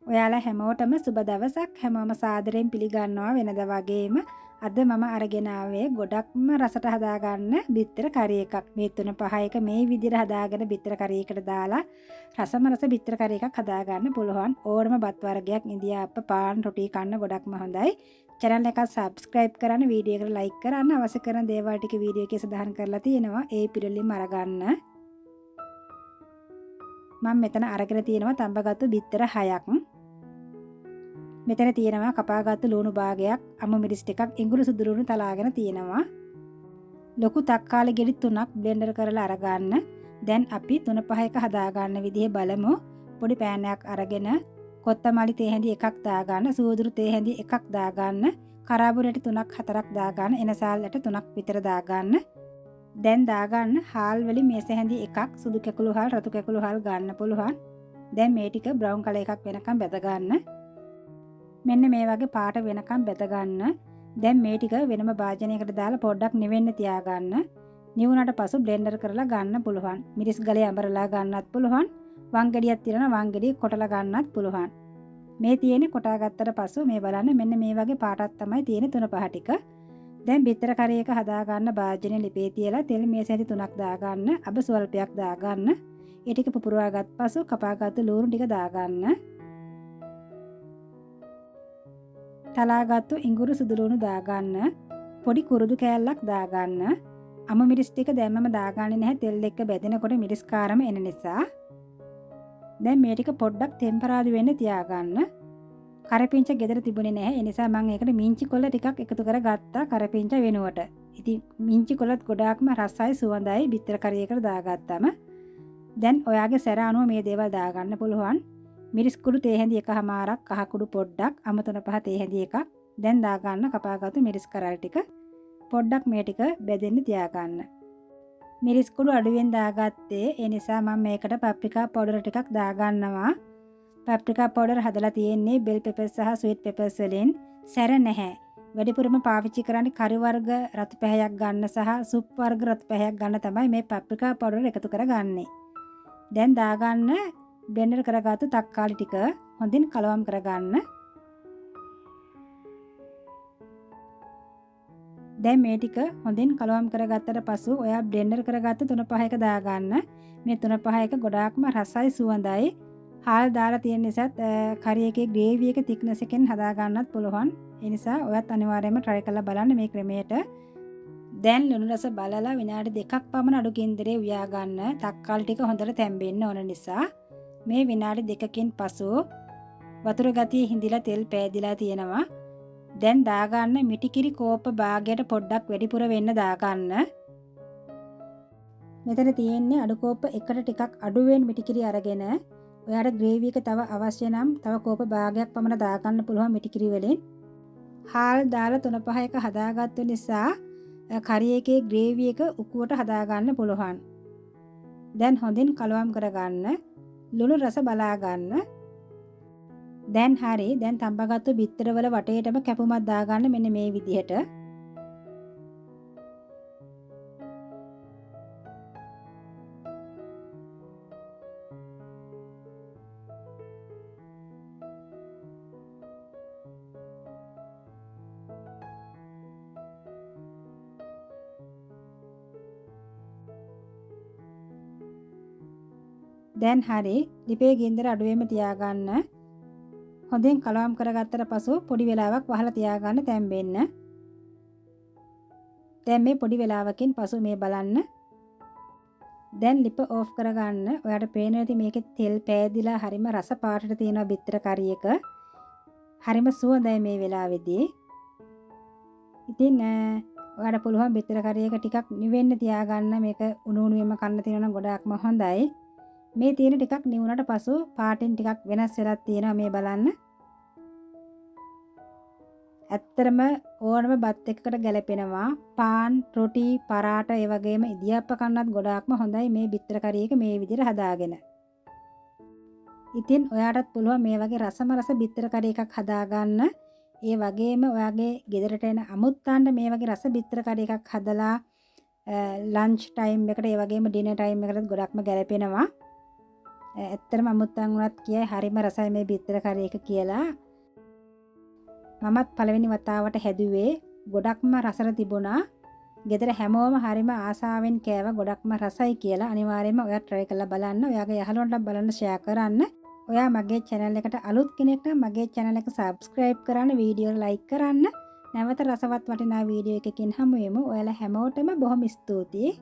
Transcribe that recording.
ඔයාලා හැමෝටම සුබ දවසක්. හැමෝම සාදරයෙන් පිළිගන්නවා වෙනදා වගේම. අද මම අරගෙන ආවේ ගොඩක්ම රසට හදාගන්න බිත්තර කරි එකක්. මේ 3-5 එක මේ විදිහට හදාගෙන බිත්තර කරි එකට දාලා රසම රස බිත්තර කරි එකක් හදාගන්න පුළුවන්. ඕනම බත් වර්ගයක් ඉන්දියාප්ප පාන් රොටි කන්න ගොඩක්ම හොඳයි. channel එක subscribe කරන්න, වීඩියෝ එකට like කරන්න, අවශ්‍ය කරන දේවල් ටික වීඩියෝ එකේ සඳහන් කරලා තියෙනවා. ඒ පිළිලින්ම අරගන්න. මම මෙතන අරගෙන තියෙනවා තඹගත්තු බිත්තර 6ක්. මෙතන තියෙනවා කපාගත්තු ලුණු භාගයක්, අමු මිරිස් ටිකක්, ඉඟුරු සුදු ලුණු තලාගෙන තියෙනවා. ලොකු තක්කාලි ගෙඩි 3ක් බ්ලෙන්ඩර් කරලා අරගන්න. දැන් අපි 3-5 එක හදා ගන්න විදිහ බලමු. පොඩි පෑන් එකක් අරගෙන කොත්තමල්ලි තේ හැඳි එකක් දාගන්න, සුවදුරු තේ හැඳි එකක් දාගන්න, කරාබු රැටි 3-4ක් දාගන්න, එනසාල් රැටි 3ක් විතර දාගන්න. දැන් දාගන්න හාල් වලින් මේස හැඳි එකක්, සුදු කැකුළු හාල්, රතු කැකුළු හාල් ගන්න පුළුවන්. දැන් මේ ටික බ්‍රවුන් කලර් එකක් වෙනකම් බැද ගන්න. මෙන්න මේ වගේ පාට වෙනකම් බැද ගන්න. දැන් මේ ටික වෙනම භාජනයකට දාලා පොඩ්ඩක් නිවෙන්න තියාගන්න. නිවුනට පසු බ්ලෙන්ඩර් කරලා ගන්න පුළුවන්. මිරිස් ගලේ අඹරලා ගන්නත් පුළුවන්. වං ගෙඩියක් තියෙනවා වං ගෙඩිය කොටලා ගන්නත් පුළුවන්. මේ තියෙන්නේ කොටා ගත්තට පසු මේ බලන්න මෙන්න මේ වගේ පාටක් තමයි තියෙන්නේ 3-5 ටික. දැන් බිත්තර කරි එක හදා ගන්න භාජනයේ ලිපේ තියලා තෙල් මේස හැටි 3ක් දාගන්න. අබ ස්වල්පයක් දාගන්න. ඒ ටික පුපුරවාගත් පසු කපාගත්තු ලුණු ටික දාගන්න. තලාගත්තු ඉඟුරු සුදු ලුණු දාගන්න. පොඩි කුරුදු කෑල්ලක් දාගන්න. අමු මිරිස් ටික දැම්මම දාගන්නේ නැහැ, තෙල් එක්ක බැදෙනකොට මිරිස් කාරම එන නිසා. දැන් මේ ටික පොඩ්ඩක් ටෙම්පරාදු වෙන්න තියාගන්න. කරපිංච ගෙදර තිබුණේ නැහැ. ඒ නිසා මම ඒකට මිංචි කොළ ටිකක් එකතු කරගත්තා කරපිංච වෙනුවට. ඉතින් මිංචි කොළත් ගොඩාක්ම රසයි සුවඳයි බිත්තර කරි එකට දාගත්තම. දැන් ඔයාගේ සැර අනුව මේ දේවල් දාගන්න පුළුවන්. මිරිස් කුඩු තේ හැඳි එකමාරක්, කහ කුඩු පොඩ්ඩක්, අමු 3-5 තේ හැඳි එකක්. දැන් දාගන්න කපාගත්තු මිරිස් කරල් ටික. පොඩ්ඩක් මේ ටික බෙදෙන්න තියාගන්න. මිරිස් කුඩු අඩුවෙන් දාගත්තේ. ඒ නිසා මම මේකට පප්‍රිකා පවුඩර් ටිකක් දාගන්නවා. පප්‍රිකා පවුඩර් හදලා තියෙන්නේ බෙල් පෙපර් සහ ස්වීට් පෙපර්ස් වලින්. සැර නැහැ. වැඩිපුරම පාවිච්චි කරන්නේ කරි වර්ග රතු පැහැයක් ගන්න සහ සුප් වර්ග රතු පැහැයක් ගන්න තමයි මේ පප්‍රිකා පවුඩර් එකතු කරගන්නේ. දැන් දාගන්න බ්ලෙන්ඩර් කරගත්තු තක්කාලි ටික හොඳින් කලවම් කරගන්න. දැන් මේ ටික හොඳින් කලවම් කරගත්තට පසු ඔයා බ්ලෙන්ඩර් කරගත්තු 3-5 එක දාගන්න. මේ 3-5 එක ගොඩාක්ම රසයි සුවඳයි. හාල් දාලා තියෙන නිසා කරි එකේ ග්‍රේවි එක thickness එකෙන් හදා ගන්නත් පුළුවන්. ඒ නිසා ඔයත් අනිවාර්යයෙන්ම try කරලා බලන්න මේ ක්‍රමයට. දැන් ලුණු රස බලලා විනාඩි 2ක් පමණ අඩු ගින්දරේ උයා ගන්න. තක්කාලි ටික හොඳට තැම්බෙන්න ඕන නිසා මේ විනාඩි 2කින් පසු වතුර ගතිය හිඳිලා තෙල් පෑදිලා තියෙනවා. දැන් දාගන්න මිටිකිරි කෝප්ප භාගයට පොඩ්ඩක් වැඩිපුර වෙන්න දාගන්න. මෙතන තියෙන්නේ අඩු කෝප්ප එකට ටිකක් අඩුවෙන් මිටිකිරි අරගෙන ඔයාට ග්‍රේවි එක තව අවශ්‍ය නම් තව කෝප භාගයක් පමණ දාගන්න පුළුවන් මිටිකිරි වලින්. හාල් දාලා 3-5 එක හදාගත්තු නිසා කරි එකේ ග්‍රේවි එක උකුවට හදාගන්න පුළුවන්. දැන් හොඳින් කලවම් කරගන්න. ලුණු රස බලා ගන්න. දැන් හරි. දැන් තඹගත්තු බිත්තර වල වටේටම කැපුමක් දාගන්න මෙන්න මේ විදිහට. දැන් හරි. ලිපේ ගින්දර අඩුවෙන්ම තියාගන්න. හොඳින් කලවම් කරගත්තට පසු පොඩි වෙලාවක් වහලා තියාගන්න තැම්බෙන්න. දැන් මේ පොඩි වෙලාවකින් පසු මේ බලන්න. දැන් ලිප ඕෆ් කරගන්න. ඔයාට පේනවා ඇති මේකේ තෙල් පෑදිලා හරිම රස පාටට තියෙනවා බිත්තර කරි එක. හරිම සුවඳයි මේ වෙලාවේදී. ඉතින් ඔයාට පුළුවන් බිත්තර කරි එක ටිකක් නිවෙන්න තියාගන්න. මේක උණු උණුවෙම කන්න තියෙනවා නම් ගොඩාක්ම හොඳයි. මේ තියෙන ටිකක් නිවුනට පසු පාටින් ටිකක් වෙනස් වෙලා තියෙනවා මේ බලන්න. ඇත්තරම ඕනම බත් එකකට ගැලපෙනවා. පාන්, රොටි, පරාට ඒ වගේම ඉදියාප්ප කන්නත් ගොඩාක්ම හොඳයි මේ බිත්තර කරි එක මේ විදිහට හදාගෙන. ඉතින් ඔයාටත් පුළුවන් මේ වගේ රසම රස බිත්තර කරි එකක් හදාගන්න. ඒ වගේම ඔයාගේ ගෙදරට එන අමුත්තන්ට මේ වගේ රස බිත්තර කරි එකක් හදලා ලන්ච් ටයිම් එකට ඒ වගේම ඩිනර් ටයිම් එකටත් ගොඩක්ම ගැලපෙනවා. ඇත්තටම අමුත්තන් වුණත් කියයි හරිම රසයි මේ බිත්තර කරි එක කියලා. මමත් පළවෙනි වතාවට හැදුවේ ගොඩක්ම රසට තිබුණා. ගෙදර හැමෝම හරිම ආසාවෙන් කෑවා ගොඩක්ම රසයි කියලා. අනිවාර්යයෙන්ම ඔයා try කරලා බලන්න. ඔයාගේ යහළුවන්ට බලන්න share කරන්න. ඔයා මගේ channel එකට අලුත් කෙනෙක් නම් මගේ channel එක subscribe කරන්න, වීඩියෝ like කරන්න. නැවත රසවත් වටිනා වීඩියෝ එකකින් හමු වෙමු. ඔයාලා හැමෝටම බොහොම ස්තුතියි.